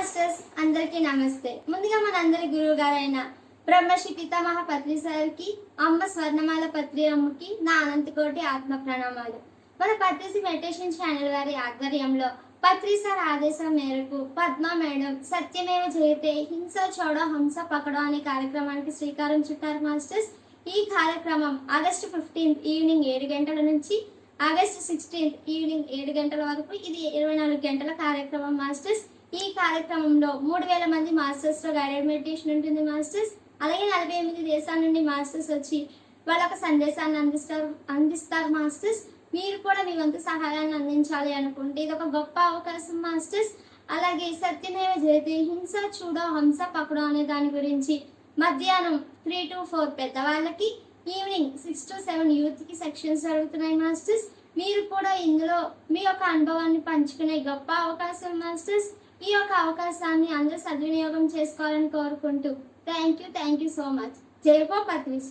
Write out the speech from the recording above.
Masters అందరికీ నమస్తే. ముందుగా మనందరి గురువు గారైన బ్రహ్మశ్రీ పితామహ పత్రి సార్కి, అమ్మ స్వర్ణమాల పత్రి అమ్మకి నా అనంతకోటి ఆత్మ ప్రణామాలు. మన పత్రిసి మెడిటేషన్ ఛానల్ వారి ఆధ్వర్యంలో పత్రి సార్ ఆదేశం మేరకు పద్మ మేడం సత్యమేవ జయతే హింస చోడో హంస పకడో అనే కార్యక్రమానికి శ్రీకారం చుట్టారు మాస్టర్స్. ఈ కార్యక్రమం ఆగస్టు 15 ఈవినింగ్ 7 గంటల నుంచి ఆగస్టు 16 ఈవినింగ్ 7 గంటల వరకు ఇది 24 గంటల కార్యక్రమం మాస్టర్స్. ఈ కార్యక్రమంలో 3000 మంది మాస్టర్స్ లో గైడెడ్ మెడిటేషన్ ఉంటుంది మాస్టర్స్. అలాగే 48 దేశాల నుండి మాస్టర్స్ వచ్చి వాళ్ళొక సందేశాన్ని అందిస్తారు మాస్టర్స్. మీరు కూడా మీ వంతు సహాయాన్ని అందించాలి అనుకుంటే ఇది ఒక గొప్ప అవకాశం మాస్టర్స్. అలాగే సత్యమేవ జయతే హింస చూడో హంస పకడో అనే దాని గురించి మధ్యాహ్నం 3 to 4 పెద్దవాళ్ళకి, ఈవినింగ్ 6 to 7 యూత్కి సెక్షన్స్ జరుగుతున్నాయి మాస్టర్స్. మీరు కూడా ఇందులో మీ యొక్క అనుభవాన్ని పంచుకునే గొప్ప అవకాశం మాస్టర్స్. ఈ యొక్క అవకాశాన్ని అందరూ సద్వినియోగం చేసుకోవాలని కోరుకుంటూ థ్యాంక్ యూ సో మచ్. జై పత్రిస్.